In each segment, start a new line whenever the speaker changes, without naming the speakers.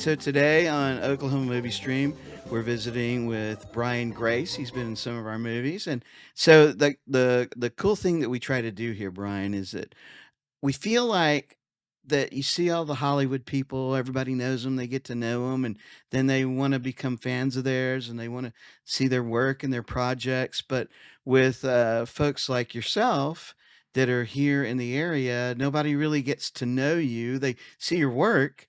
So today on Oklahoma Movie Stream, we're visiting with Brian Grace. He's been in some of our movies, and so the cool thing that we try to do here, Brian, is that we feel like that you see all the Hollywood people, everybody knows them, they get to know them, and then they want to become fans of theirs, and they want to see their work and their projects. But with folks like yourself that are here in the area, nobody really gets to know you. They see your work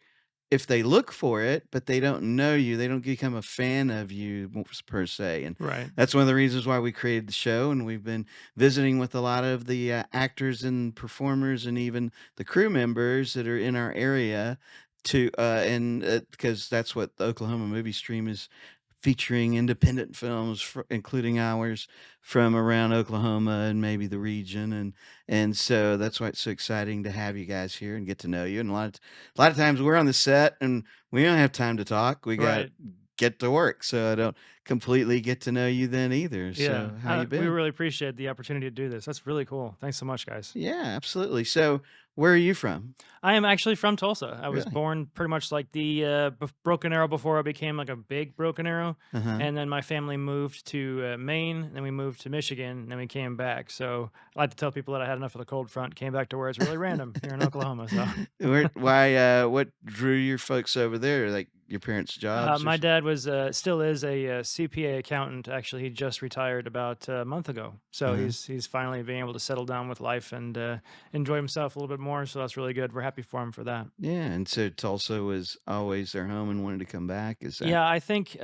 if they look for it, but they don't know you, they don't become a fan of you per se, and
Right.
that's one of the reasons why we created the show, and we've been visiting with a lot of the, actors and performers and even the crew members that are in our area to, and, because that's what the Oklahoma Movie Stream is featuring independent films including ours from around Oklahoma and maybe the region and so that's why it's so exciting to have you guys here and get to know you and a lot of times we're on the set and we don't have time to talk. We got
Right.
get to work. So I don't completely get to know you then either.
Yeah.
So how you
We
been?
really appreciate the opportunity to do this. That's really cool. Thanks so much, guys.
Yeah, absolutely. So where are you from?
I am actually from Tulsa. I was
Really?
born pretty much like the Broken Arrow before I became like a big Broken Arrow.
Uh-huh.
And then my family moved to Maine, then we moved to Michigan, and then we came back. So I like to tell people that I had enough of the cold front, came back to where it's really random here in Oklahoma. So
What drew your folks over there? Like your parents' jobs or
my
something?
dad was still is a CPA accountant. Actually, he just retired about a month ago, so
Uh-huh.
he's finally being able to settle down with life and enjoy himself a little bit more. So that's really good. We're happy for him for that.
Yeah, and so Tulsa was always their home and wanted to come back, is that?
Yeah, I think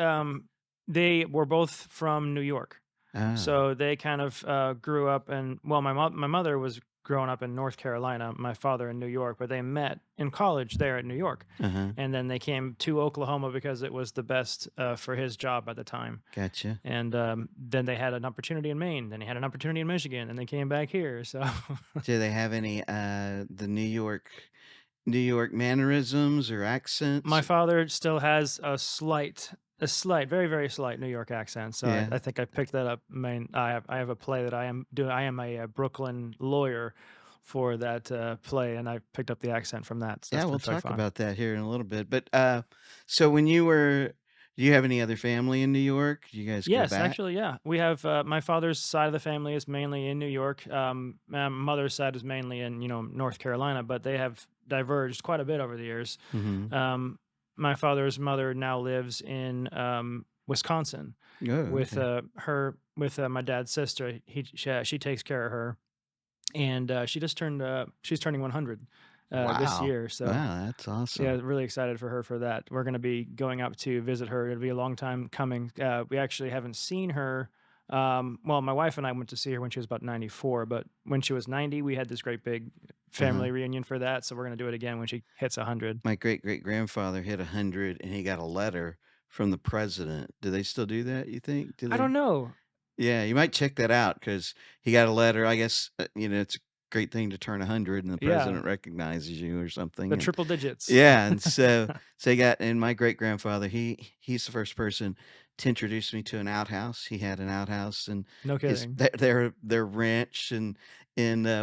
they were both from New York,
Ah,
so they kind of grew up. And well, my mother was growing up in North Carolina, my father in New York, but they met in college there at New York,
uh-huh,
and then they came to Oklahoma because it was the best for his job at the time.
gotcha.
And then they had an opportunity in Maine. Then he had an opportunity in Michigan, and they came back here. So
Do they have any, the New York mannerisms or
my
accents?
father still has a slight, very very slight New York accent. So
Yeah.
I think I picked that up. Main, I have a play that I am doing. I am a, Brooklyn lawyer for that play, and I picked up the accent from that. So
Yeah,
that's
we'll
been quite
talk
fun.
about that here in a little bit, but, so when you were do you have any other family in New York? Do you guys go
Yes,
back?
actually, yeah. We have my father's side of the family is mainly in New York. My mother's side is mainly in North Carolina, but they have diverged quite a bit over the years.
Mhm.
Um, my father's mother now lives in Wisconsin
Oh,
with
okay.
her with my dad's sister. She takes care of her, and she just turned she's turning 100 this
Wow.
year. So
Wow, that's
yeah,
awesome.
really excited for her for that. We're gonna be going up to visit her. It'll be a long time coming. We actually haven't seen her. Well, my wife and I went to see her when she was about 94, but when she was 90, we had this great big
Uh-huh.
family reunion for that. So we're gonna do it again when she hits 100.
My great-great-grandfather hit 100, and he got a letter from the president. Do they still do that, you think? Do
I
they?
don't know.
Yeah, you might check that out because he got a letter. I guess, it's a great thing to turn 100 and the
Yeah,
president recognizes you or
the
something, and
triple digits.
yeah, and so he got and my great-grandfather, he's the first person to introduce me to an outhouse. He had an outhouse and
No
his
kidding.
their ranch in,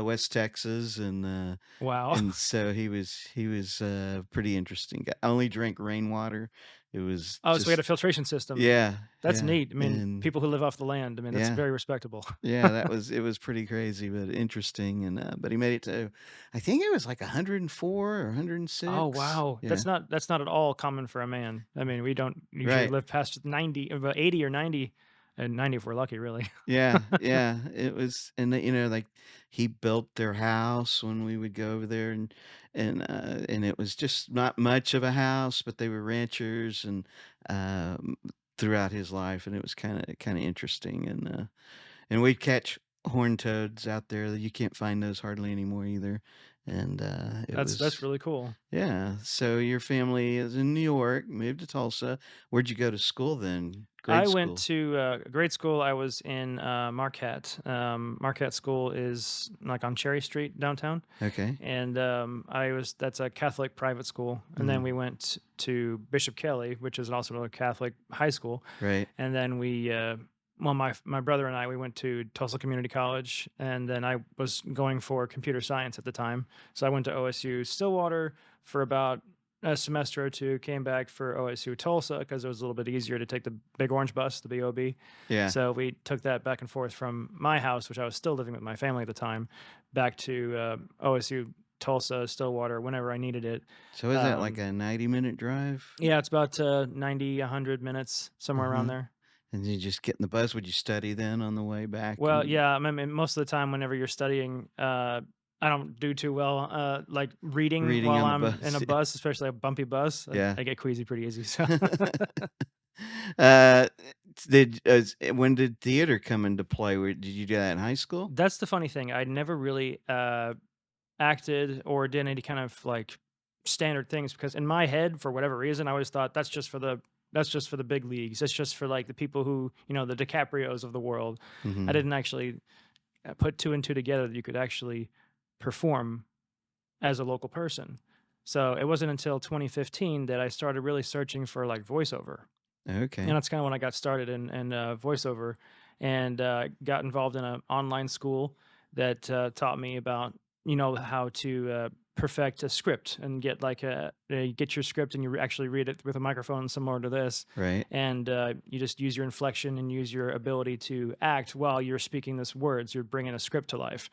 West Texas,
Wow.
and so he was a pretty interesting guy. Only drank rainwater. It was
Oh, so we had a
just
filtration system.
yeah,
That's
yeah,
neat. I mean,
and
people who live off the land. I mean, that's
yeah.
very respectable.
Yeah, it was pretty crazy, but interesting, but he made it to I think it was like 104 or
Oh,
106.
wow.
Yeah,
That's not at all common for a man. I mean, we don't usually
right.
live past 90, about 80 or 90, and 90 if we're lucky, really.
Yeah, yeah, it was like, he built their house when we would go over there, and it was just not much of a house, but they were ranchers um, throughout his life, and it was kinda interesting, and we'd catch horned toads out there. You can't find those hardly anymore either, and, it
That's
was
really cool.
yeah, so your family is in New York, moved to Tulsa. Where'd you go to school then?
I
Grade
went
school?
to grade school. I was in Marquette. Marquette School is like on Cherry Street downtown,
Okay.
and that's a Catholic private school. And then
Mhm.
we went to Bishop Kelly, which is also a Catholic high school.
Right.
And then well, my brother and I, we went to Tulsa Community College, and then I was going for computer science at the time. So I went to OSU Stillwater for about a semester or 2, came back for OSU Tulsa because it was a little bit easier to take the Big Orange bus, the BOB.
Yeah.
So we took that back and forth from my house, which I was still living with my family at the time, back to OSU Tulsa, Stillwater, whenever I needed it.
So is that like
Um,
a 90-minute drive?
yeah, it's about 90, 100 minutes, somewhere around
Uh-huh.
there.
And you just get in the bus. Would you study then on the way back?
Well,
And
yeah, I mean, most of the time, whenever you're studying, I don't do too well, like reading
reading
while
on the
I'm in
bus.
a bus, especially a bumpy bus.
Yeah.
I get queasy pretty easy. So
Uh, when did theater come into play? Did you do that in high school?
that's the funny thing. I never really acted or did any kind of like standard things because in my head, for whatever reason, I always thought that's just for the big leagues. That's just for like the people who the DiCaprios of the world. I
Mhm.
didn't actually put two and two together that you could actually perform as a local person. So it wasn't until 2015 that I started really searching for like voiceover, and
Okay.
that's kind of when I got started in voiceover, and got involved in an online school that taught me about how to perfect a script and get like get your script and you actually read it with a microphone similar to this,
Right.
and you just use your inflection and use your ability to act while you're speaking this words. You're bringing a script to life,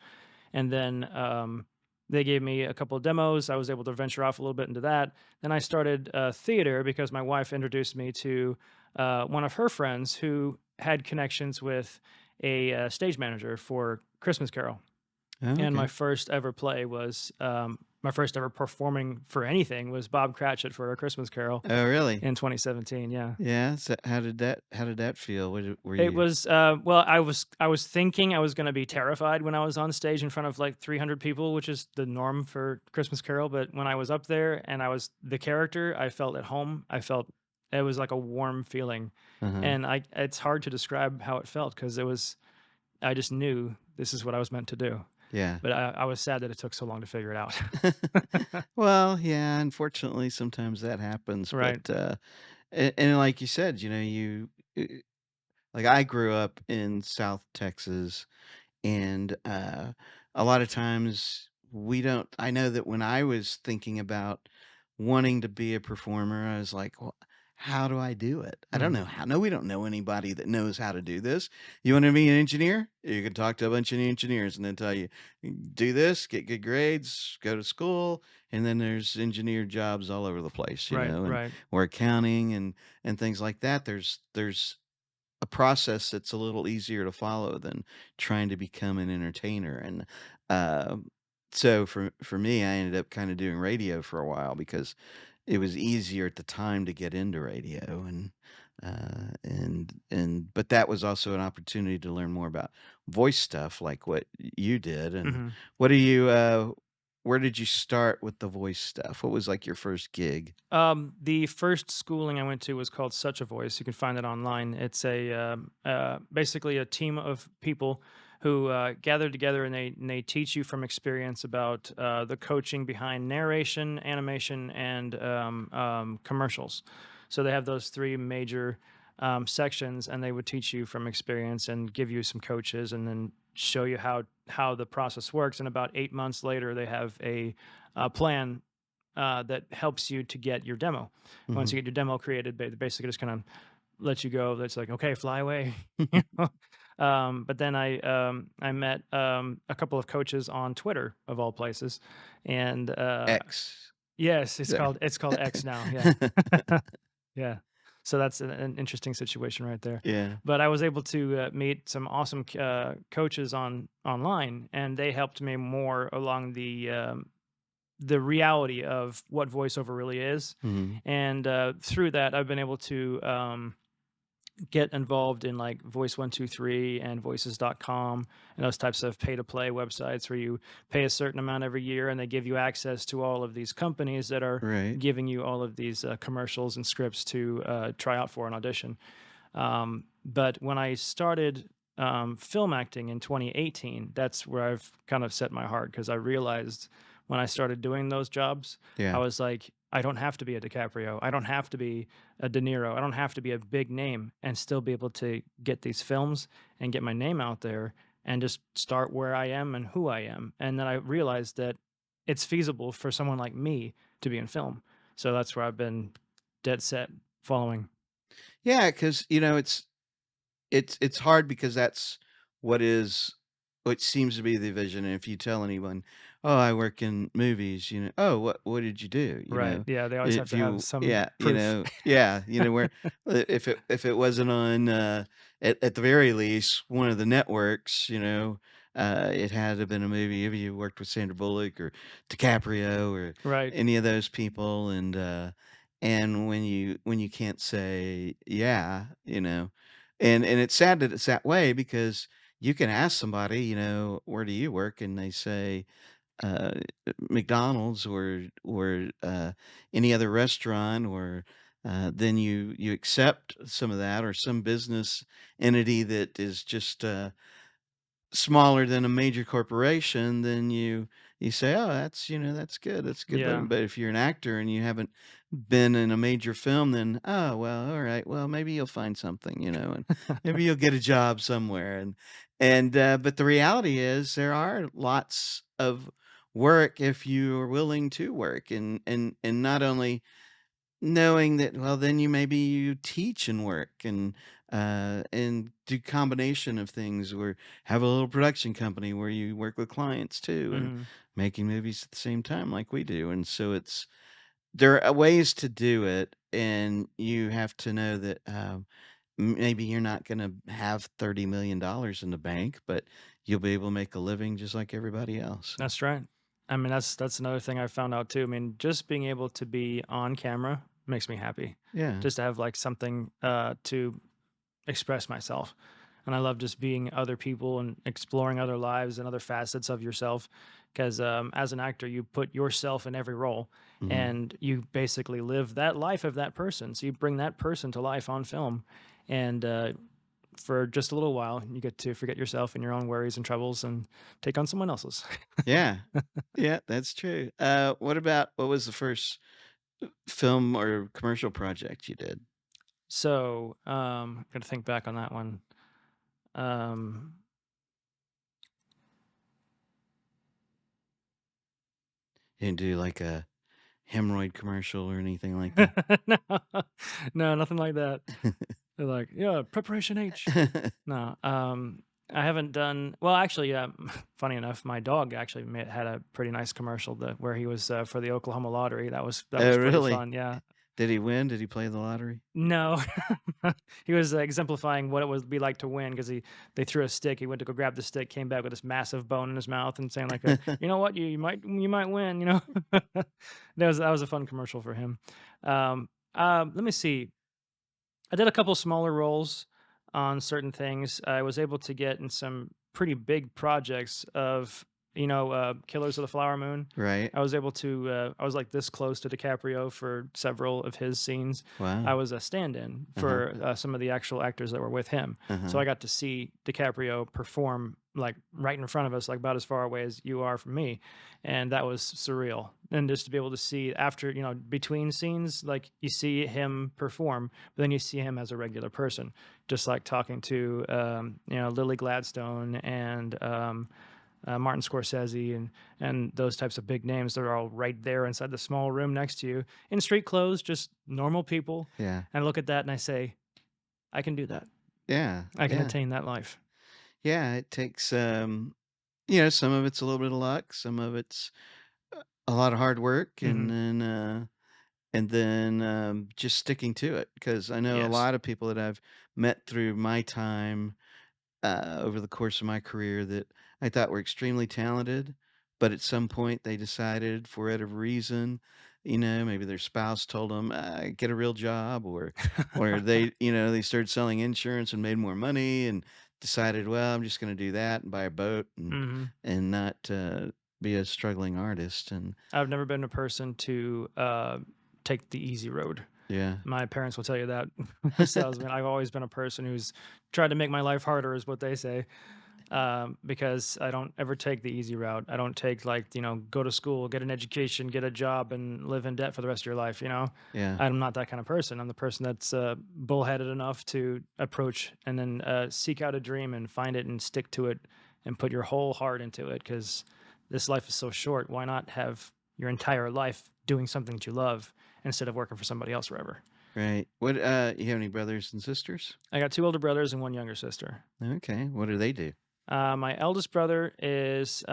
and then they gave me a couple of demos. I was able to venture off a little bit into that. Then I started theater because my wife introduced me to one of her friends who had connections with a stage manager for Christmas Carol.
Oh,
And my
okay.
first ever play was my first ever performing for anything was Bob Cratchit for A Christmas Carol
Oh, really?
in 2017. Yeah.
Yeah. So how did that feel? Were
It
you
was, well, I was thinking I was gonna be terrified when I was on stage in front of, like, 300 people, which is the norm for Christmas Carol, but when I was up there and I was the character, I felt at home. I felt it was like a warm feeling,
Uh-huh.
and I it's hard to describe how it felt because it was I just knew this is what I was meant to do,
Yeah.
but I was sad that it took so long to figure it out.
Well, yeah, unfortunately, sometimes that happens, but,
Right.
and like you said, like, I grew up in South Texas, and, a lot of times we don't I know that when I was thinking about wanting to be a performer, I was like, "Well, how do I do it? I don't
Mhm.
know how." No, we don't know anybody that knows how to do this. You wanna be an engineer? You can talk to a bunch of engineers and then tell you, "Do this, get good grades, go to school," and then there's engineer jobs all over the place,
Right,
and
right.
or accounting and things like that. There's a process that's a little easier to follow than trying to become an entertainer. And so for me, I ended up kind of doing radio for a while because it was easier at the time to get into radio. And but that was also an opportunity to learn more about voice stuff like what you did. And
Mhm.
what do you where did you start with the voice stuff? What was like your first gig?
The first schooling I went to was called Such a Voice. You can find it online. It's basically a team of people who gather together and they teach you from experience about the coaching behind narration, animation, and commercials. So they have those three major sections, and they would teach you from experience and give you some coaches, and then show you how the process works. And about 8 months later, they have a plan that helps you to get your demo. Once
Hmm.
you get your demo created, they basically just kind of let you go. That's like, okay, fly away. You know? But then I met a couple of coaches on Twitter of all places, and
X.
yes,
There.
it's called X now. Yeah, yeah. So that's an interesting situation right there.
Yeah.
But I was able to meet some awesome coaches online, and they helped me more along the reality of what voiceover really is.
Mhm.
And through that, I've been able to get involved in like Voice 123 and voices.com and those types of pay to play websites where you pay a certain amount every year and they give you access to all of these companies that are
Right.
giving you all of these commercials and scripts to try out for an audition. But when I started film acting in 2018, that's where I've kind of set my heart because I realized when I started doing those jobs, I
Yeah.
was like, I don't have to be a DiCaprio. I don't have to be a De Niro. I don't have to be a big name and still be able to get these films and get my name out there and just start where I am and who I am. And then I realized that it's feasible for someone like me to be in film. So that's where I've been dead set following.
Yeah, because it's hard because that's what is what seems to be the vision, and if you tell anyone, "Oh, I work in movies," "Oh, what did you do?"
Right. Yeah, they always have
If
to have
you
some
yeah,
proof.
where if it wasn't on, at the very least, one of the networks, it had to have been a movie if you worked with Sandra Bullock or DiCaprio or
Right.
any of those people, and when you can't say, "Yeah," and it's sad that it's that way because you can ask somebody, "Where do you work?" And they say, uh, McDonald's or any other restaurant, or then you accept some of that, or some business entity that is just smaller than a major corporation, then you say, "Oh, that's good. That's good living."
Yeah.
But if you're an actor and you haven't been in a major film, then, "Oh, well, all right. Well, maybe you'll find something, and maybe you'll get a job somewhere." But the reality is there are lots of work if you are willing to work, and not only knowing that, well, then maybe you teach and work and do combination of things, or have a little production company where you work with clients too and
Mhm.
making movies at the same time like we do. And so there are ways to do it, and you have to know that maybe you're not going to have $30 million in the bank, but you'll be able to make a living just like everybody else.
That's right. I mean, that's another thing I found out too. I mean, just being able to be on camera makes me happy.
Yeah.
Just to have like something to express myself. And I love just being other people and exploring other lives and other facets of yourself. Because as an actor, you put yourself in every role
Hmm.
and you basically live that life of that person. So you bring that person to life on film. And for just a little while, you get to forget yourself and your own worries and troubles and take on someone else's.
Yeah. Yeah, that's true. What was the first film or commercial project you did?
So, gotta think back on that one. Um,
You didn't do like a hemorrhoid commercial or anything like that?
no, no, nothing like that. They're like, yeah, preparation H. No, I haven't done well. Actually, funny enough, my dog actually had a pretty nice commercial that where he was for the Oklahoma lottery. That was
Oh,
pretty
really?
fun. Yeah.
Did he win? Did he play the lottery?
No, he was exemplifying what it would be like to win because they threw a stick. He went to go grab the stick, came back with this massive bone in his mouth, and saying like, "You know what? You might win." That was a fun commercial for him. Let me see. I did a couple smaller roles on certain things. I was able to get in some pretty big projects of, Killers of the Flower Moon.
Right.
I was like this close to DiCaprio for several of his scenes. I
Wow.
was a stand in
Uh-huh.
for some of the actual actors that were with him. So
Uh-huh.
I got to see DiCaprio perform like right in front of us, like about as far away as you are from me. And that was surreal. And just to be able to see after, between scenes, like you see him perform, but then you see him as a regular person, just like talking to, Lily Gladstone and Martin Scorsese and those types of big names. They're all right there inside the small room next to you in street clothes, just normal people.
Yeah.
And I look at that and I say, I can do that.
Yeah.
I can
Yeah.
attain that life.
Yeah. It takes some of it's a little bit of luck, some of it's a lot of hard work, and
Hmm.
then just sticking to it. Because I know a
Yes.
lot of people that I've met through my time over the course of my career that I thought were extremely talented, but at some point they decided, for whatever reason, maybe their spouse told them, "Get a real job," or they started selling insurance and made more money and decided, "Well, I'm just going to do that and buy a boat
Hmm.
and not be a struggling artist." And
I've never been a person to take the easy road.
yeah,
My parents will tell you that themselves. I mean, I've always been a person who's tried to make my life harder, is what they say. Because I don't ever take the easy route. I don't take like, go to school, get an education, get a job, and live in debt for the rest of your life.
yeah,
I'm not that kind of person. I'm the person that's bullheaded enough to approach and then seek out a dream and find it and stick to it and put your whole heart into it. Because this life is so short. Why not have your entire life doing something that you love instead of working for somebody else forever.
Right. What, you have any brothers and sisters?
I got two older brothers and one younger sister.
Okay. What do they do?
My eldest brother is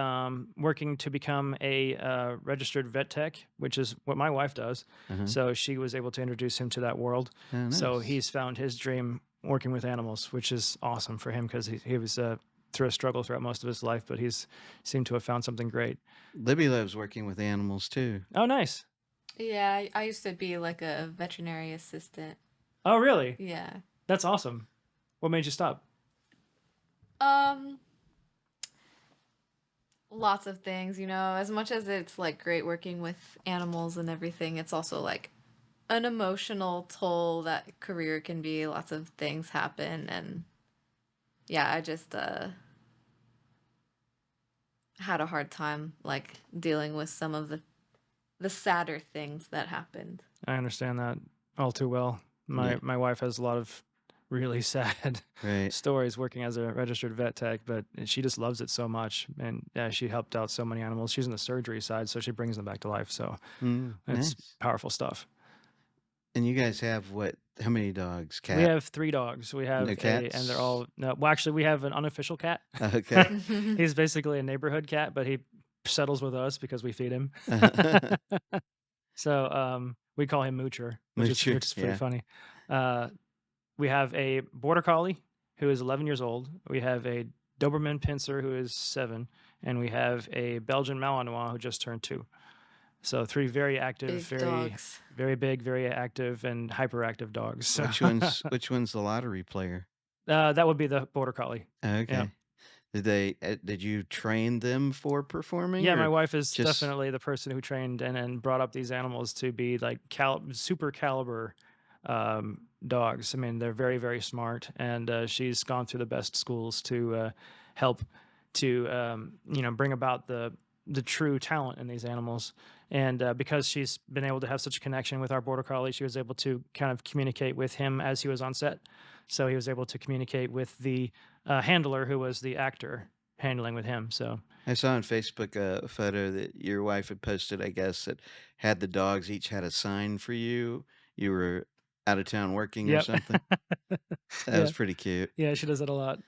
working to become a registered vet tech, which is what my wife does.
Uh-huh.
So she was able to introduce him to that world.
Oh,
So
nice.
he's found his dream working with animals, which is awesome for him because he was through a struggle throughout most of his life, but he's seemed to have found something great.
Libby loves working with animals too.
Oh, nice.
Yeah, I used to be like a veterinary assistant.
Oh, really?
Yeah.
That's awesome. What made you stop?
Um, Lots of things, as much as it's like great working with animals and everything, it's also like an emotional toll that career can be. Lots of things happen and yeah, I just had a hard time like dealing with some of the sadder things that happened.
I understand that all too well. My
Yeah.
my wife has a lot of really sad
Right.
stories working as a registered vet tech, but she just loves it so much, and yeah, she helped out so many animals. She's in the surgery side, so she brings them back to life. So it's
Nice.
powerful stuff.
And you guys have what? How many dogs?
We
Cat?
have three dogs. We
No
have and they're
cats?
all no. Well, actually, we have an unofficial cat.
Okay.
He's basically a neighborhood cat, but he settles with us because we feed him. So we call him Moocher,
Moocher,
which is pretty
yeah.
funny. Uh, we have a border collie who is 11 years old. We have a Doberman Pinscher who is 7, and we have a Belgian Malinois who just turned 2. So 3 very active,
Big dogs.
very big, very active, and hyperactive dogs. So
Which one's the lottery player?
that would be the border collie.
Okay. Did you train them for performing
Yeah, my
or
wife is
just
definitely the person who trained and brought up these animals to be like super caliber dogs. I mean, they're very, very smart, and she's gone through the best schools to help to bring about the true talent in these animals. And because she's been able to have such a connection with our border collie, she was able to kind of communicate with him as he was on set. So he was able to communicate with the handler who was the actor handling with him. So
I saw on Facebook a photo that your wife had posted, I guess, that had the dogs each had a sign for you. You were out of town working or
yep.
something. That
Yeah.
was pretty cute.
Yeah, she does that a lot.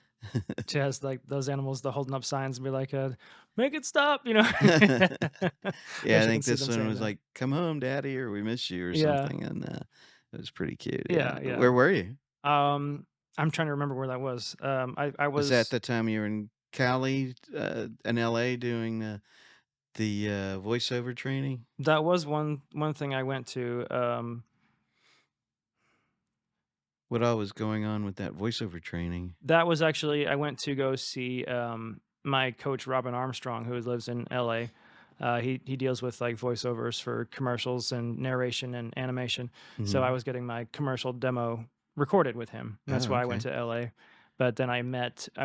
She has like those animals, the holding up signs and be like, make it stop,
Yeah,
Yeah,
I
she can
think
see
this
them
one
saying
was
that.
like, "Come home, daddy," or "We miss you," or
Yeah,
something, and, it was pretty cute, yeah.
yeah, yeah.
Where were you?
I'm trying to remember where that was. I
Was that
was
the time you were in Cali, in LA doing the voiceover training?
that was one thing I went to.
What all was going on with that voiceover training?
That was actually I went to go see my coach Robin Armstrong, who lives in LA. He deals with like voiceovers for commercials and narration and animation. So I
Mhm.
was getting my commercial demo recorded with him. And that's
Oh,
why I went
okay.
to LA. But then I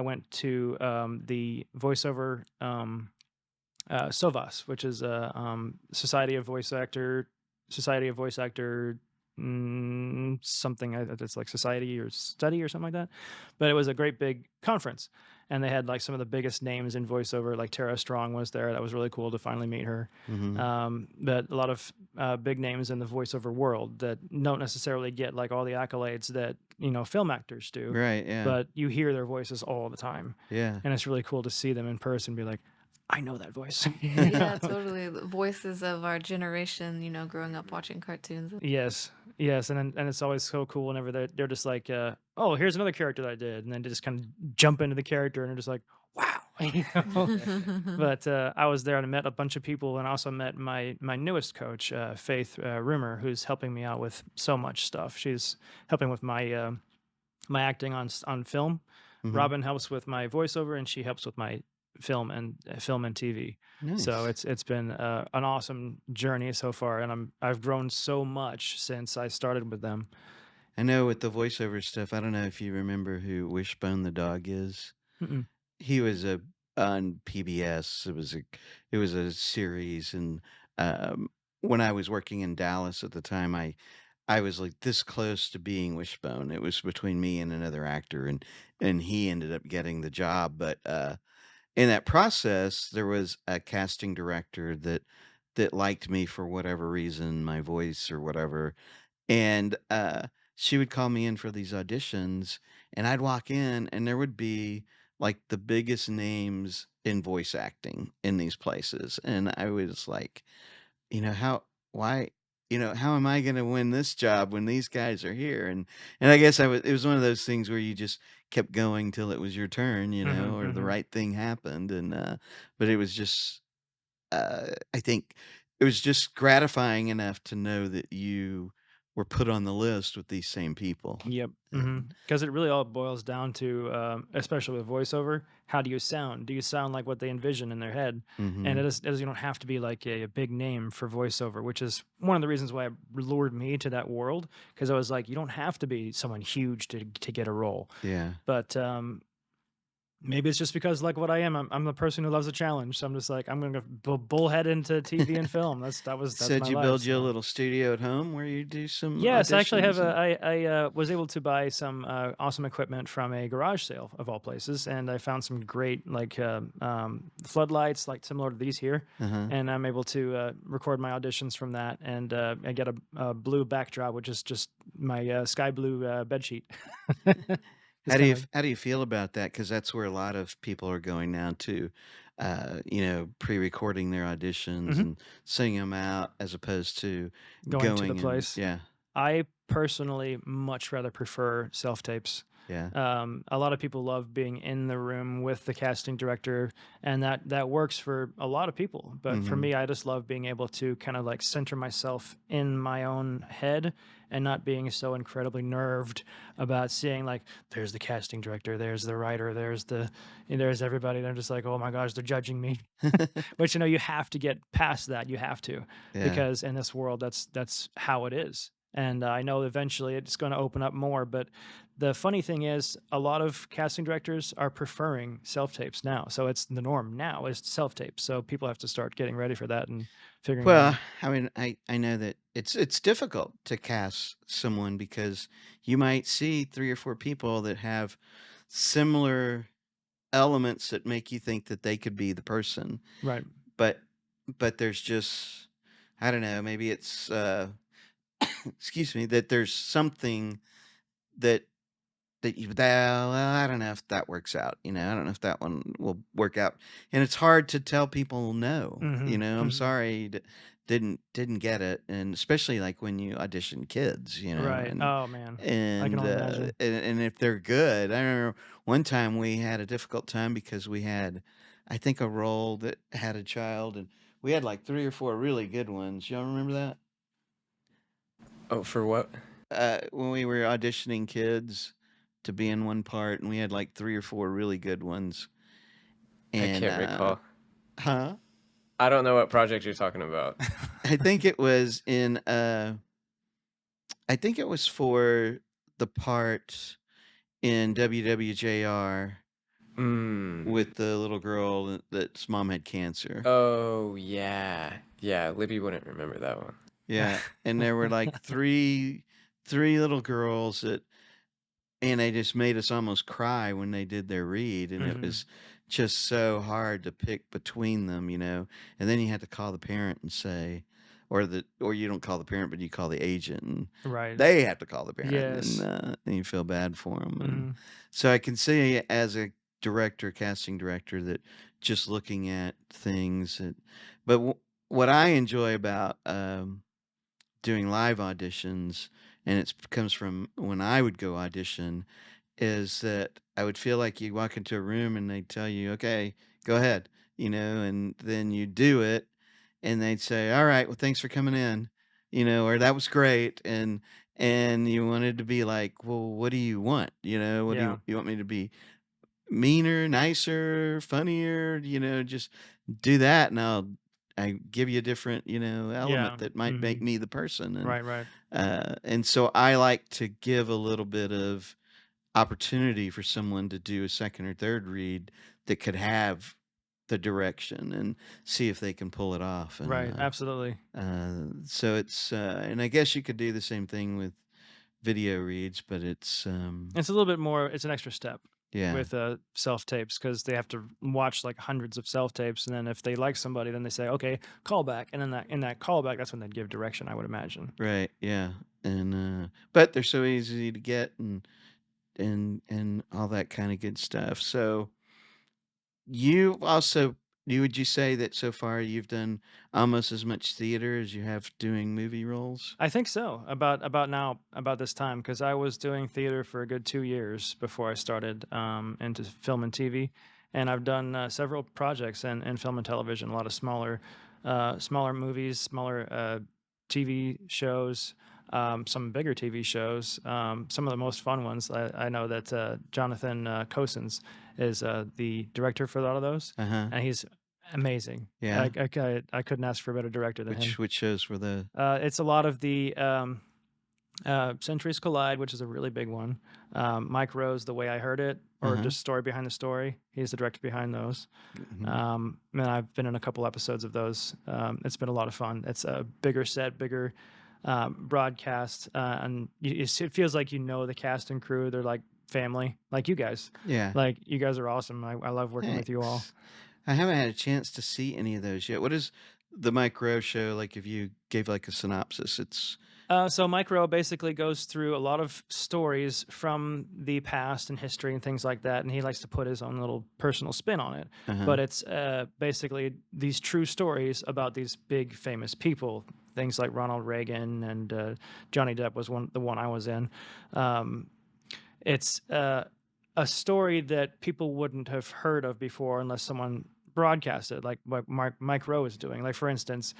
went to the voiceover SOVAS, which is a Society of Voice Actor something. It's like Society or Study or something like that. But it was a great big conference, and they had like some of the biggest names in voiceover. Like Tara Strong was there. That was really cool to finally meet her.
Mhm.
But a lot of big names in the voiceover world that don't necessarily get like all the accolades that film actors do,
Right, yeah.
but you hear their voices all the time,
Yeah.
and it's really cool to see them in person. And be like, I know that voice.
Yeah, totally. The voices of our generation, growing up watching cartoons.
Yes, yes, and it's always so cool whenever they're just like, "Oh, here's another character that I did," and then they just kind of jump into the character, and they're just like, "Wow," you know. But I was there and I met a bunch of people, and I also met my newest coach, Faith Rimmer, who's helping me out with so much stuff. She's helping with my acting on film.
Mhm.
Robin helps with my voiceover, and she helps with my film and TV. So
Nice.
it's been an awesome journey so far, and I've grown so much since I started with them.
I know with the voiceover stuff, I don't know if you remember who Wishbone the dog is.
Mm-mm.
He was on PBS. It was a series, and um, when I was working in Dallas at the time, I was like this close to being Wishbone. It was between me and another actor, and he ended up getting the job. But in that process, there was a casting director that liked me for whatever reason, my voice or whatever, and, she would call me in for these auditions, and I'd walk in, and there would be, like, the biggest names in voice acting in these places, and I was like, how why how am I gonna win this job when these guys are here? And I guess it was one of those things where you just kept going till it was your turn,
Hmm.
or the
Hmm.
right thing happened, and, but it was just, I think it was just gratifying enough to know that you were put on the list with these same people.
Yep.
And
Because it really all boils down to, especially with voiceover, how do you sound? Do you sound like what they envision in their head? And
mhm.
you don't have to be like a big name for voiceover, which is one of the reasons why it lured me to that world. Because I was like, you don't have to be someone huge to get a role.
Yeah.
But maybe it's just because like what I am. I'm the person who loves a challenge. So I'm just like I'm gonna bullhead into TV and film. That's
Said
my
you
life.
build you a
So.
little studio at home where you do some
Yes, I actually have
auditions
a
and
I was able to buy some, awesome equipment from a garage sale of all places, and I found some great, like, floodlights, like, similar to these here,
Uh-huh.
and I'm able to, record my auditions from that, and, I get a blue backdrop, which is just my, sky blue, bed sheet. It's kinda
How do you feel about that? Because that's where a lot of people are going now to, pre-recording their auditions
Mhm,
and singing them out as opposed to
going to the
going and
place.
yeah,
I personally much rather prefer self tapes.
yeah.
A lot of people love being in the room with the casting director, and that works for a lot of people. But for
Mhm.
me, I just love being able to kind of like center myself in my own head and not being so incredibly nerved about seeing like there's the casting director, there's the writer, there's everybody. And I'm just like, oh my gosh, they're judging me. But you have to get past that. You have to,
Yeah.
because in this world, that's how it is. And I know eventually it's going to open up more. But the funny thing is, a lot of casting directors are preferring self tapes now. So it's the norm now is self tapes. So people have to start getting ready for that and figuring it out.
Well, I mean, I know that it's difficult to cast someone because you might see 3 or 4 people that have similar elements that make you think that they could be the person,
Right.
but there's just I don't know, maybe it's, excuse me, that there's something that well, I don't know if that works out, I don't know if that one will work out, and it's hard to tell people no,
Hmm.
"I'm
Hmm.
sorry, didn't get it," and especially, like, when you audition kids,
Right. Oh man, I can only imagine.
and if they're good. I remember one time we had a difficult time because we had, I think, a role that had a child, and we had, like, 3 or 4 really good ones. Y'all remember that?
Oh, for what?
When we were auditioning kids to be in one part, and we had, like, 3 or 4 really good ones,
I
and,
can't recall.
huh?
I don't know what project you're talking about.
I think it was in, I think it was for the part in WWJR
Mm.
with the little girl that's mom had cancer.
Oh, yeah. Yeah, Libby wouldn't remember that one.
Yeah, and there were, like, 3 little girls that and they just made us almost cry when they did their read, and it
Hmm.
was just so hard to pick between them, and then you had to call the parent and say or you don't call the parent, but you call the agent, and
Right.
they have to call the parent,
Yes.
and you feel bad for them. And
Hmm.
so I can see as a casting director, that just looking at things that but what I enjoy about, doing live auditions, and it comes from when I would go audition, is that I would feel like you walk into a room and they'd tell you, "Okay, go ahead," and then you do it, and they'd say, "All right, well, thanks for coming in," or "That was great," and you wanted to be like, "Well, what do you want?" "What do
Yeah.
you want me to be meaner, nicer, funnier?" Just do that, and I give you a different, element
Yeah.
that might
Hmm.
make me the person,
Right. Right.
and so I like to give a little bit of opportunity for someone to do a second or third read that could have the direction and see if they can pull it off, and,
Right. Absolutely.
so and I guess you could do the same thing with video reads, but
It's a little bit more. It's an extra step.
Yeah.
with self tapes because they have to watch like hundreds of self tapes, and then if they like somebody, then they say, "Okay, call back," and then that in that callback, that's when they'd give direction, I would imagine.
Right. Yeah. And but they're so easy to get and all that kind of good stuff. So you also would you say that so far you've done almost as much theater as you have doing movie roles?
I think so. About now, about this time, because I was doing theater for a good 2 years before I started into film and TV, and I've done several projects in film and television. A lot of smaller movies, smaller TV shows, some bigger TV shows. Some of the most fun ones. I know that Jonathan Cousins is the director for a lot of those,
Uh-huh.
and he's amazing.
Yeah.
I couldn't ask for a better director than him.
Which shows were the
It's a lot of the Centuries Collide, which is a really big one. Mike Rose, The Way I Heard It, or
Uh-huh.
just Story Behind the Story. He's the director behind those.
Mhm.
And I've been in a couple episodes of those. It's been a lot of fun. It's a bigger set, bigger broadcast, and it feels like you know the cast and crew. They're like family, like you guys.
Yeah.
Like you guys are awesome. I love working with you all.
Thanks. I haven't had a chance to see any of those yet. What is the Mike Rowe show like? If you gave like a synopsis, it's
So Mike Rowe basically goes through a lot of stories from the past and history and things like that, and he likes to put his own little personal spin on it.
uh-huh.
But it's basically these true stories about these big famous people, things like Ronald Reagan and Johnny Depp was the one I was in. Um, it's a story that people wouldn't have heard of before unless someone broadcast it, like what Mike Rowe is doing. Like for instance.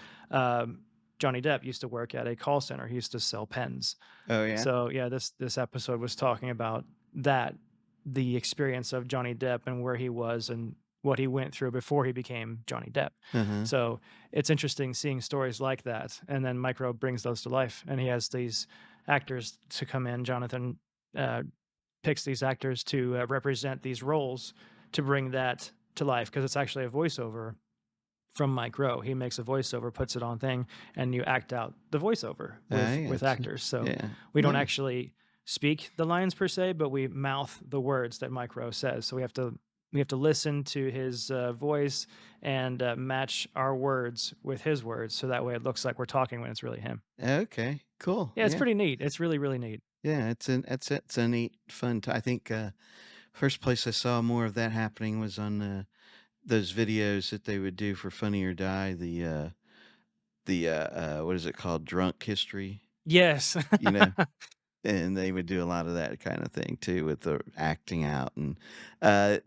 Johnny Depp used to work at a call center. He used to sell pens.
Oh yeah.
So yeah, this episode was talking about that, the experience of Johnny Depp and where he was and what he went through before he became Johnny Depp.
Uh-huh.
So it's interesting seeing stories like that. And then Mike Rowe brings those to life. And he has these actors to come in. Jonathan picks these actors to represent these roles to bring that to life because it's actually a voiceover from Mike Rowe. He makes a voiceover, puts it on thing, and you act out the voiceover
I
with
gotcha.
actors. So
Yeah.
we don't
Nice.
actually speak the lines per se, but we mouth the words that Mike Rowe says. So we have to listen to his voice and match our words with his words, so that way it looks like we're talking when it's really him.
Okay. Cool.
Yeah, it's
Yeah.
pretty neat. It's really really neat.
Yeah. It's a neat fun. I think first place I saw more of that happening was on those videos that they would do for Funny or Die. The what is it called? Drunk History.
Yes.
You know. And they would do a lot of that kind of thing too with the acting out and uh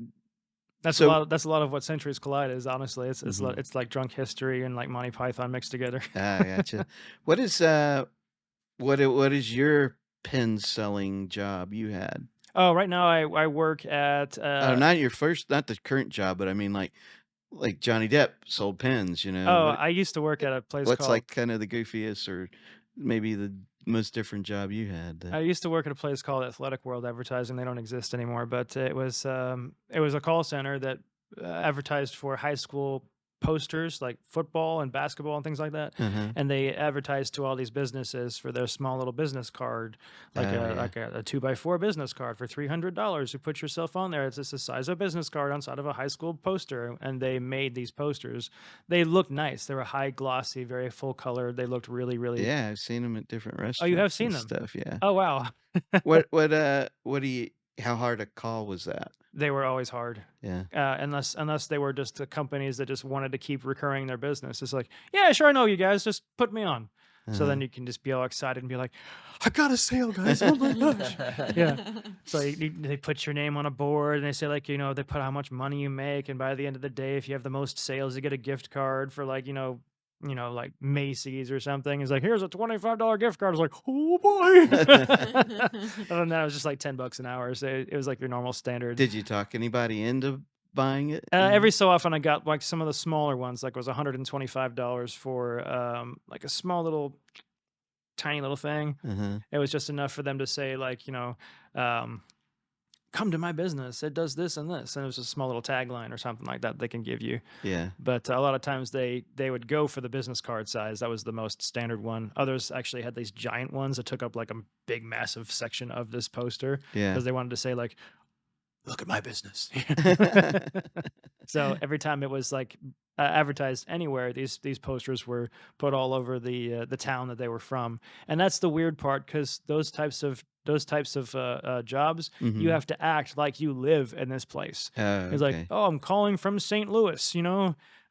That's
so
a lot of what Centuries Collide is. Honestly,
mhm.
it's like Drunk History and like Monty Python mixed together.
Ah, gotcha. What is what is your pen selling job you had?
Oh, right now I work at
Oh, not your first, not the current job, but I mean like Johnny Depp sold pens, you know.
I used to work at a place
What's
called
like kind of the goofiest or maybe the most different job you had
I
that
used to work at a place called Athletic World Advertising. They don't exist anymore, but it was a call center that advertised for high school posters like football and basketball and things like that.
uh-huh.
And they advertised to all these businesses for their small little business card,
Oh yeah.
like a 2x4 business card for $300. You put yourself on there. It's just the size of a business card on side of a high school poster, and they made these posters. They looked nice. They were high glossy, very full colored. They looked really, really.
Yeah, I've seen them at different
Oh, you have
restaurants
seen
and
them?
stuff, yeah.
Oh wow.
What do you how hard a call was that?
They were always hard.
Yeah.
Unless they were just the companies that just wanted to keep recurring their business. It's like, yeah, sure, I know you guys. Just put me on. So
Uh-huh.
then you can just be all excited and be like, I got a sale, guys. Oh my gosh. Yeah. So they put your name on a board and they say like, they put how much money you make, and by the end of the day, if you have the most sales, you get a gift card for like, like Macy's or something. It's like, here's a $25 gift card. I was like, oh boy. Other than that, it was just like $10 an hour. So it was like your normal standard.
Did you talk anybody into buying it?
Every so often, I got like some of the smaller ones. Like it was $125 for like a small little, tiny little thing.
Uh-huh.
It was just enough for them to say like, come to my business. It does this and this, and it was a small little tagline or something like that they can give you.
Yeah.
But a lot of times they would go for the business card size. That was the most standard one. Others actually had these giant ones that took up like a big, massive section of this poster
Yeah.
because they wanted to say like, look at my business. So every time it was like advertised anywhere, these posters were put all over the town that they were from, and that's the weird part because those types of jobs, you
Mhm.
have to act like you live in this place.
Oh,
It's like,
okay.
oh, I'm calling from St. Louis,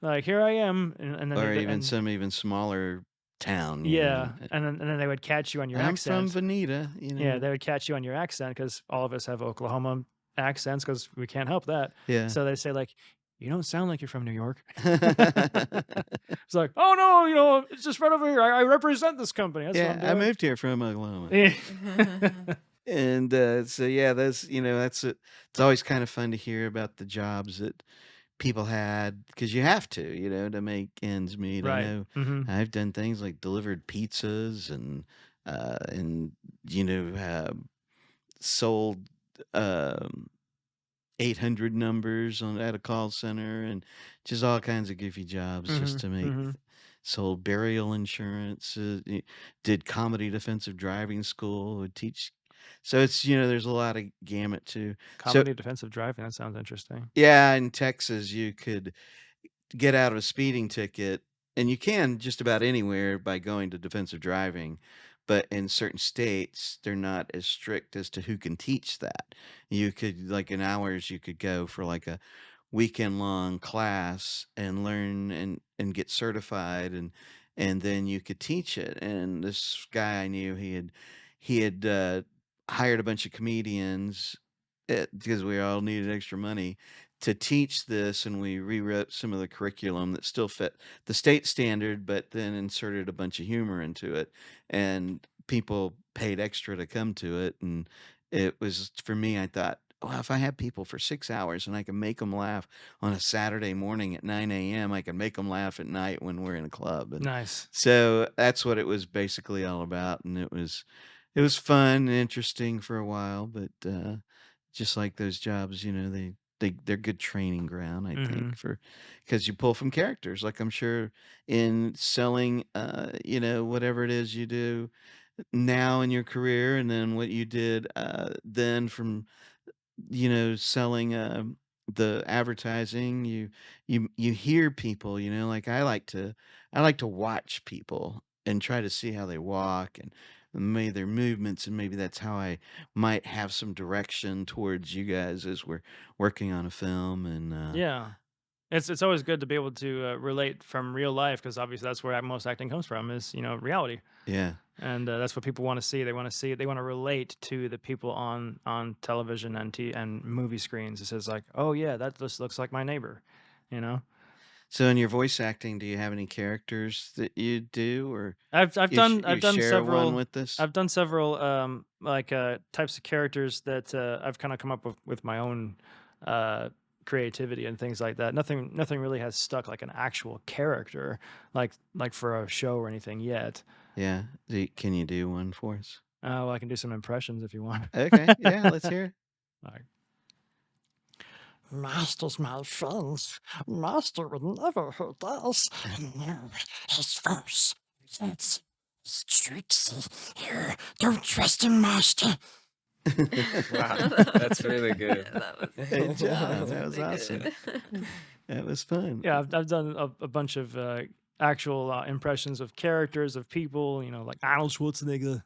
like here I am, and then
Or
they
even
and
some even smaller town,
yeah, and then they would catch you on your
I'm from
accent.
Veneta,
Yeah, they would catch you on your accent because all of us have Oklahoma accents because we can't help that.
Yeah.
So they say like, "You don't sound like you're from New York." It's like, "Oh no, it's just right over here. I represent this company. That's what
Yeah,
I'm
I
doing."
moved here from Oklahoma.
Yeah.
And, so, yeah, that's that's it. It's always kind of fun to hear about the jobs that people had because you have to, to make ends meet. I
Right.
know
Mhm.
I've done things like delivered pizzas and, you know, uh, sold, um 800 numbers at a call center and just all kinds of goofy jobs just
Mhm.
to make
Mhm.
sold burial insurance, did comedy defensive driving school, would teach. So it's, there's a lot of gamut too. So
Comedy defensive driving. That sounds interesting.
yeah, in Texas, you could get out of a speeding ticket, and you can just about anywhere by going to defensive driving. But in certain states, they're not as strict as to who can teach that. You could, like in hours, you could go for like a weekend long class and learn and get certified and then you could teach it. And this guy I knew, he had hired a bunch of comedians because we all needed extra money to teach this, and we rewrote some of the curriculum that still fit the state standard but then inserted a bunch of humor into it, and people paid extra to come to it. And it was, for me, I thought, well, if I have people for 6 hours and I can make them laugh on a Saturday morning at 9 a.m., I can make them laugh at night when we're in a club. And
Nice.
so that's what it was basically all about. And it was fun and interesting for a while, but just like those jobs, they're good training ground, I think,
Mhm.
for because you pull from characters. Like I'm sure in selling, whatever it is you do now in your career, and then what you did then from selling, the advertising, you hear people, like I like to watch people and try to see how they walk and maybe their movements, and maybe that's how I might have some direction towards you guys as we're working on a film. And
Yeah. It's always good to be able to relate from real life because obviously that's where most acting comes from is reality.
yeah,
And that's what people want to see. They want to see. They want to relate to the people on television and movie screens. It says like, oh yeah, that just looks like my neighbor, you know.
so in your voice acting, do you have any characters that you do, or
I've done
you
I've done
share one
several
with us?
I've done several like types of characters that I've kind of come up with my own uh creativity and things like that. Nothing really has stuck like an actual character like for a show or anything yet.
Yeah, can you do one for us?
Well, I can do some impressions if you want.
Okay, yeah, let's hear it.
Like,
Master's my friends. Master would never hurt us. No, his voice. It's Trixie. Here, don't trust him, Master.
Wow, that's really good.
Good
That
job.
was
That was
really
awesome.
good.
That was fun.
yeah, I've done a bunch of actual impressions of characters of people. Like Arnold Schwarzenegger.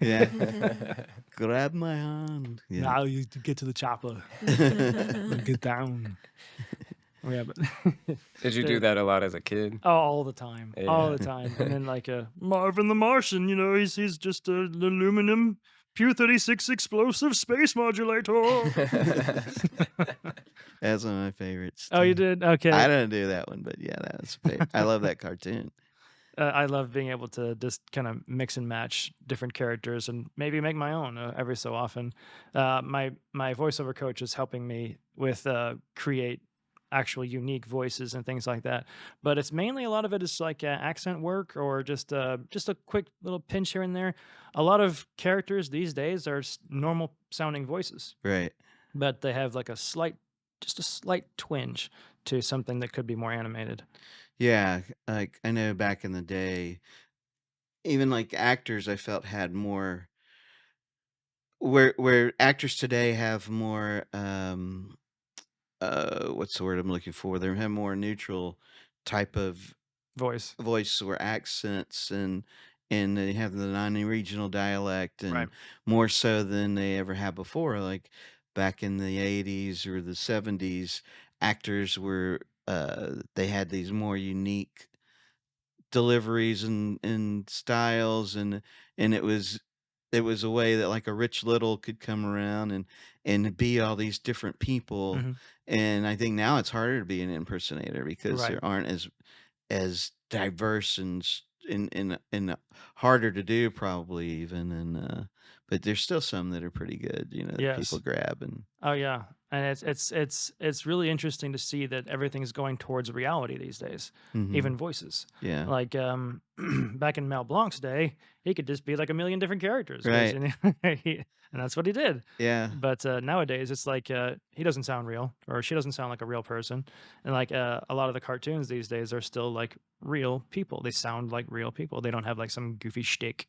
Yeah. Grab my hand. Yeah.
Now you get to the chopper. Get down. Oh, yeah, but
Did you do that a lot as a kid?
all the time, all
Yeah.
the time. And then like Marvin the Martian, he's just an aluminum Pew 36 explosive space modulator.
That's one of my favorites
Oh, you
too.
did? Okay.
I don't do that one, but yeah, that was I love that cartoon.
I love being able to just kind of mix and match different characters and maybe make my own every so often. My voiceover coach is helping me with create actual unique voices and things like that. But it's mainly a lot of it is like accent work or just a quick little pinch here and there. A lot of characters these days are normal sounding voices,
Right.
but they have like just a slight twinge to something that could be more animated.
Yeah, like I know back in the day, even like actors I felt had more where actors today have more what's the word I'm looking for? They have more neutral type of
Voice.
voice or accents, and they have the non-regional dialect,
Right.
and more so than they ever have before. Like back in the 80s or the 70s, actors were they had these more unique deliveries and styles, and it was a way that like a Rich Little could come around and be all these different people.
Mhm.
And I think now it's harder to be an impersonator because
Right.
there aren't as diverse and harder to do probably even, but there's still some that are pretty good, that people
Yes.
grab. And
Oh yeah, and it's really interesting to see that everything's going towards reality these days,
mhm,
even voices.
yeah,
Like back in Mel Blanc's day, he could just be like a million different characters because
right,
and that's what he did.
yeah.
But nowadays, it's like he doesn't sound real, or she doesn't sound like a real person, and like a lot of the cartoons these days are still like real people. They sound like real people. They don't have like some goofy shtick.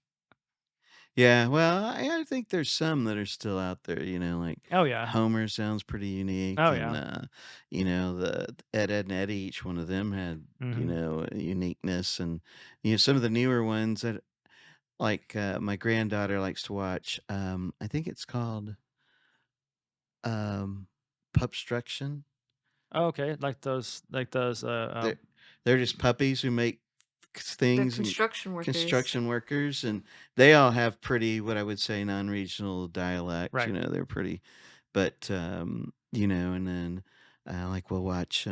Yeah, well, I think there's some that are still out there, like
Oh yeah,
Homer sounds pretty unique,
oh
and
yeah.
the Ed and Eddie, each one of them had,
Hmm.
a uniqueness. And some of the newer ones that like my granddaughter likes to watch. I think it's called um Pupstruction.
Okay, like those
They're they're just puppies who make
They're
things, and
construction workers.
construction workers, and they all have pretty, what I would say, non-regional dialect.
right.
They're pretty, but and then like we'll watch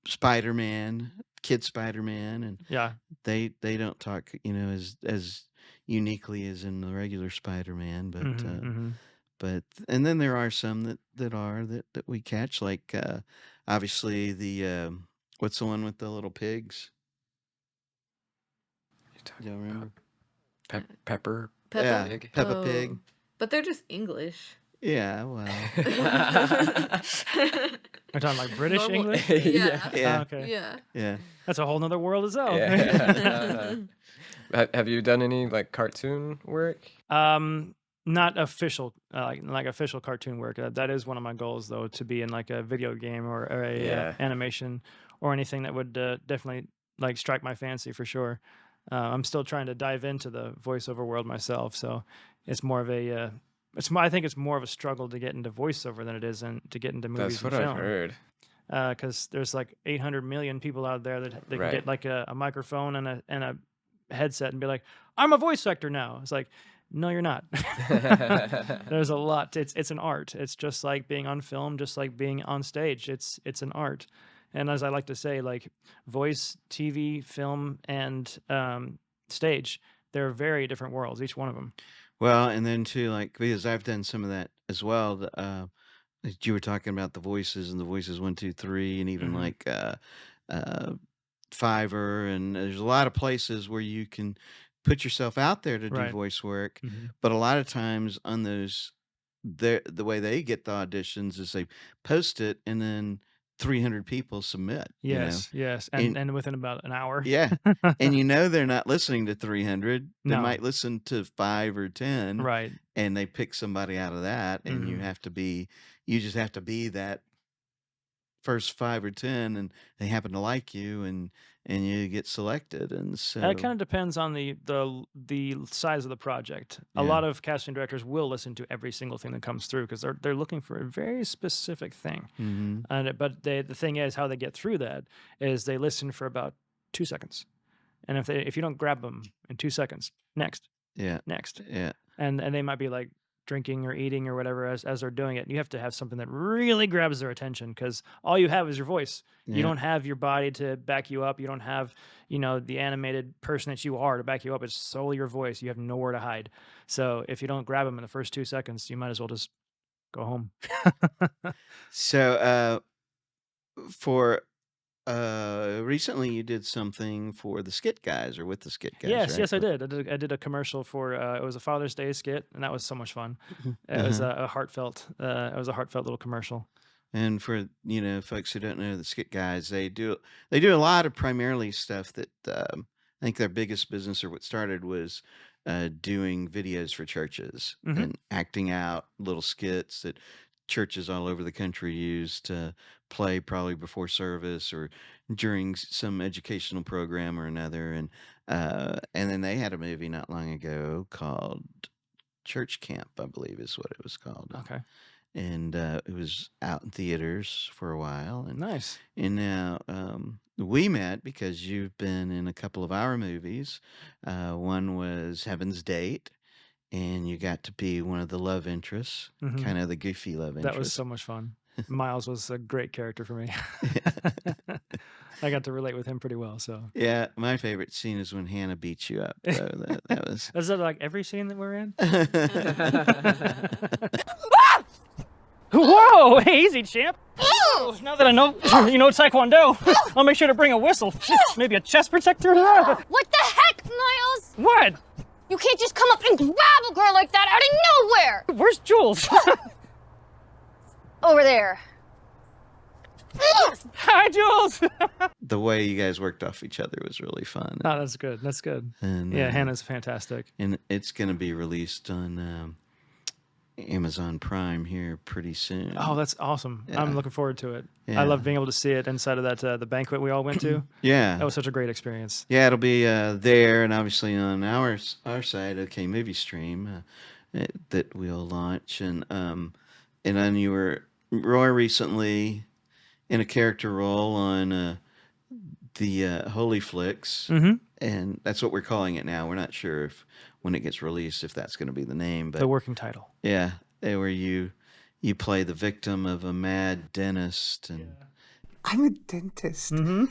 Spider-Man, Kid Spider-Man, and
Yeah.
they don't talk, as uniquely as in the regular Spider-Man,
Mhm, mhm.
but and then there are some that we catch, like obviously the what's the one with the little pigs?
You talking
Y'all
about
remember?
Pepper
Peppa?
Yeah,
Pig?
Peppa
Oh.
Pig.
But they're just English.
Yeah, well,
We're talking like British
Normal.
English?
Yeah.
Yeah.
Ah,
yeah,
okay.
Yeah.
yeah.
That's a whole nother world itself.
Yeah. Have you done any like cartoon work?
Um, not official, like official cartoon work. That is one of my goals, though, to be in like a video game or a
Yeah.
animation or anything that would definitely like strike my fancy for sure. I'm still trying to dive into the voiceover world myself, so it's more of a I think it's more of a struggle to get into voiceover than it is to get into movies
That's
and
what I've
film.
heard.
Because there's like 800 million people out there that they can get
Right.
like a microphone and a headset and be like, I'm a voice actor now. It's like, no, you're not. There's a lot. It's an art. It's just like being on film, just like being on stage. It's an art. And as I like to say, like voice, TV, film, and stage, they're very different worlds, each one of them.
Well, and then too, like, because I've done some of that as well. As you were talking about the voices and the voices 1, 2, 3, and even
Hmm.
like uh, Fiverr, and there's a lot of places where you can put yourself out there to do
Right.
voice work.
Hmm.
But a lot of times on those, the way they get the auditions is they post it, and then 300 people submit.
Yes, yes,
And
and within about an hour.
yeah, and they're not listening to 300. They
No,
might listen to 5 or 10,
right.
and they pick somebody out of that, and
Hmm.
you just have to be that first 5 or 10, and they happen to like you, and you get selected. And
It
so
kind of depends on the size of the project. A
yeah.
lot of casting directors will listen to every single thing that comes through because they're looking for a very specific thing.
Mhm.
But the thing is, how they get through that is they listen for about 2 seconds, and if you don't grab them in 2 seconds, next,
Yeah.
next,
Yeah.
and they might be like drinking or eating or whatever as they're doing it. You have to have something that really grabs their attention because all you have is your voice. You
Yeah.
don't have your body to back you up. You don't have, the animated person that you are to back you up. It's solely your voice. You have nowhere to hide. So if you don't grab them in the first 2 seconds, you might as well just go home.
So, for recently you did something for the Skit Guys, or with the Skit Guys,
Yes,
right?
yes, I did. I did a commercial for it was a Father's Day skit, and that was so much fun. It was
Uh-huh.
a heartfelt little commercial.
And for, folks who don't know the Skit Guys, they do a lot of primarily stuff that I think their biggest business, or what started, was doing videos for churches
Hmm.
and acting out little skits that churches all over the country use to play probably before service or during some educational program or another. And then they had a movie not long ago called Church Camp, I believe is what it was called.
Okay.
And it was out in theaters for a while.
Nice.
And now we met because you've been in a couple of our movies. One was Heaven's Date, and you got to be one of the love interests,
Hmm.
kind of the goofy love
That was
interest.
so much fun. Miles was a great character for me. I got to relate with him pretty well. So
Yeah, my favorite scene is when Hannah beats you up. Though. That was.
is that like every scene that we're in? Whoa! Hey, easy, champ. Now that I know you know Taekwondo, I'll make sure to bring a whistle. Maybe a chest protector.
What the heck, Miles?
What?
You can't just come up and grab a girl like that out of nowhere!
Where's Jules?
Over there.
Hi, Jules.
The way you guys worked off each other was really fun.
Oh, that's good. That's good.
And
Yeah, Hannah's fantastic.
and it's going to be released on Amazon Prime here pretty soon.
Oh, that's awesome.
Yeah.
I'm looking forward to it.
Yeah.
I love being able to see it inside of that the banquet we all went to.
Yeah.
That was such a great experience.
Yeah, it'll be there, and obviously on our side, OK Movie Stream, that we'll launch, and then you were Roy recently in a character role on the Holy Flicks,
Mm-hmm.
and that's what we're calling it now. We're not sure if when it gets released if that's going to be the name, but
The working title.
yeah, where you play the victim of a mad dentist, and
I'm a dentist.
Mm-hmm.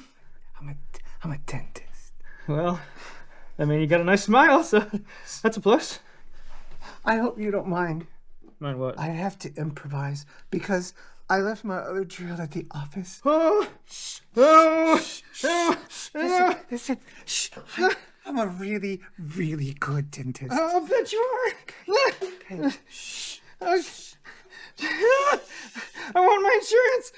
I'm a dentist.
Well, I mean, you got a nice smile, so that's a plus.
I hope you don't mind.
Mind what?
I have to improvise because I left my other drill at the office.
Oh, oh,
Listen, shh. I'm a really, really good dentist.
I'll bet you are.
Okay, shh.
I want my insurance.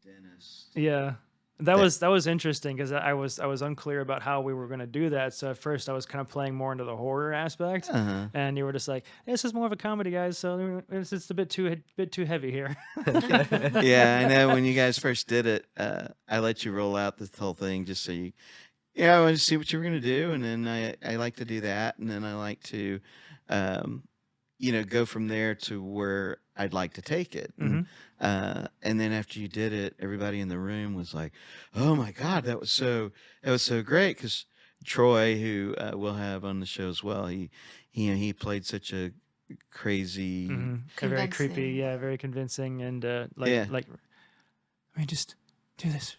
dentist.
Yeah, that was interesting because I was unclear about how we were going to do that. So at first I was kind of playing more into the horror aspect,
Uh-huh.
and you were just like, "This is more of a comedy, guys. So it's a bit too heavy here."
Yeah, I know when you guys first did it, I let you roll out this whole thing just so you, I wanted to see what you were going to do. And then I like to do that. And then I like to, go from there to where I'd like to take it. And then after you did it, everybody in the room was like, oh my God, that was so great. Because Troy, who we'll have on the show as well, he played such a crazy,
Very creepy,
Convincing.
yeah, very convincing, and
Yeah.
let me just do this.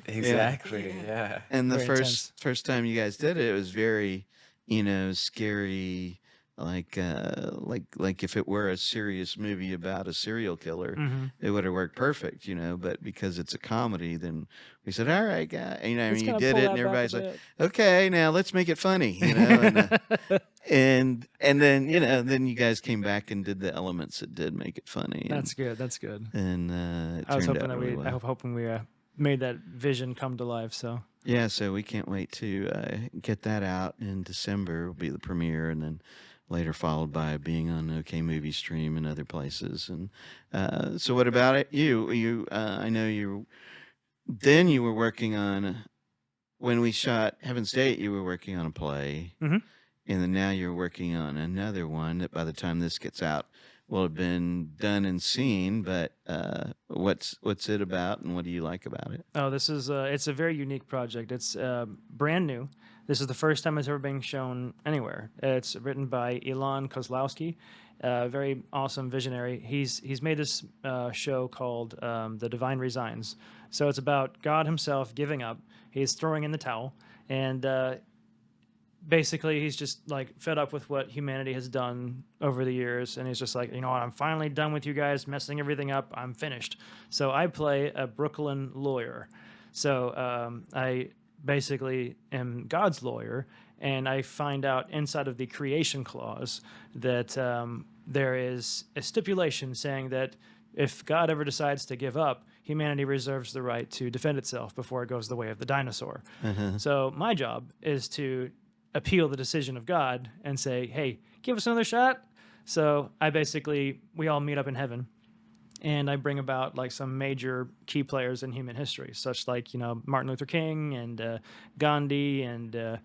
Exactly. Yeah.
and the
Very intense.
first time you guys did it, it was very, scary, like if it were a serious movie about a serial killer,
Mm-hmm.
it would have worked perfect, but because it's a comedy, then we said, all right, guy, I mean, you
kinda
did
pull
it,
that
and
back a
everybody's like,
bit.
okay, now let's make it funny, and then then you guys came back and did the elements that did make it funny.
That's good. That's good.
And it
I was
turned
hoping
out
that
really
we,
well.
hoping we made that vision come to life. So
Yeah, so we can't wait to get that out in December. Will be the premiere, and then later followed by being on OK Movie Stream and other places. And so, what about it? I know you. Then you were working on when we shot Heaven's Date. You were working on a play,
Mhm.
and then now you're working on another one that by the time this gets out will have been done and seen. But what's it about, and what do you like about it?
oh, this is it's a very unique project. It's brand new. This is the first time it's ever being shown anywhere. It's written by Ilan Kozlowski, very awesome visionary. He's made this show called The Divine Resigns. So it's about God himself giving up. He's throwing in the towel, and basically he's just like fed up with what humanity has done over the years, and he's just like, you know what, I'm finally done with you guys messing everything up. I'm finished. So I play a Brooklyn lawyer. So I basically am God's lawyer, and I find out inside of the creation clause that there is a stipulation saying that if God ever decides to give up, humanity reserves the right to defend itself before it goes the way of the dinosaur. So my job is to appeal the decision of God and say, hey, give us another shot. So we all meet up in heaven, and I bring about like some major key players in human history, such like, Martin Luther King and Gandhi and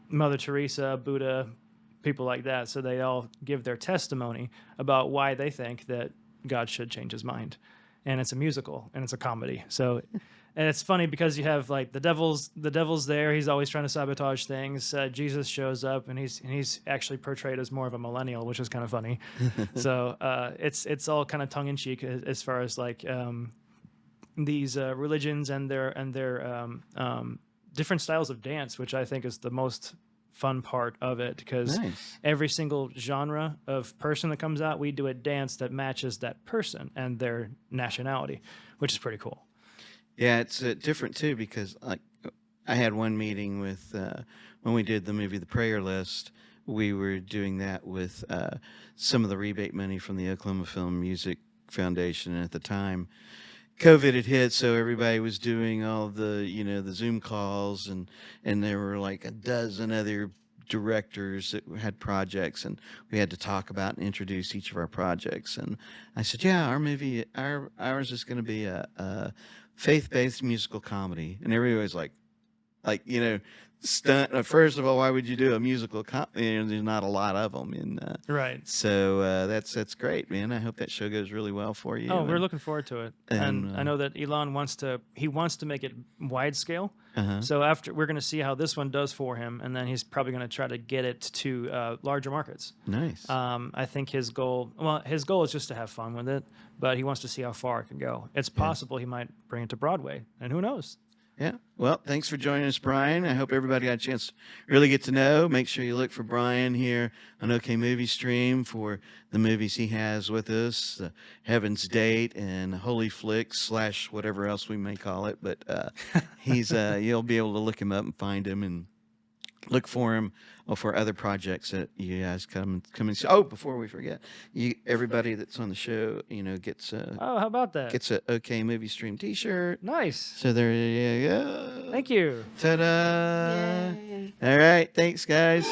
Mother Teresa, Buddha, people like that. So they all give their testimony about why they think that God should change his mind. And it's a musical and it's a comedy. So, and it's funny because you have like the devil's there. He's always trying to sabotage things. Jesus shows up and he's actually portrayed as more of a millennial, which is kind of funny. So it's all kind of tongue in cheek as far as like these religions and their different styles of dance, which I think is the most fun part of it, because
Nice.
every single genre of person that comes out, we do a dance that matches that person and their nationality, which is pretty cool.
Yeah, it's different too because like I had one meeting with when we did the movie The Prayer List. We were doing that with some of the rebate money from the Oklahoma Film Music Foundation, and at the time, COVID had hit, so everybody was doing all the the Zoom calls, and there were like a dozen other directors that had projects, and we had to talk about and introduce each of our projects. And I said, yeah, ours is going to be a faith-based musical comedy, and everybody was like stunt. First of all, why would you do a musical comedy? There's not a lot of them, and
Right.
so that's great, man. I hope that show goes really well for you.
Oh, we're
and-
looking forward to it. And I
and,
know that Elon wants to make it wide scale.
uh-huh.
So after we're going to see how this one does for him, and then he's probably going to try to get it to larger markets.
Nice.
I think his goal is just to have fun with it, but he wants to see how far it can go. It's possible he might bring it to Broadway, and who knows?
Yeah. Well, thanks for joining us, Brian. I hope everybody got a chance to really get to know. Make sure you look for Brian here on OK Movie Stream for the movies he has with us, Heaven's Date and Holy Flicks / whatever else we may call it. But he's you'll be able to look him up and find him and look for him or for other projects that you guys come and see. Oh, before we forget, everybody that's on the show, gets
Oh, how about that?
a OK Movie Stream T-shirt.
Nice.
So there you go.
Thank you.
Ta-da!
Yay.
All right, thanks, guys.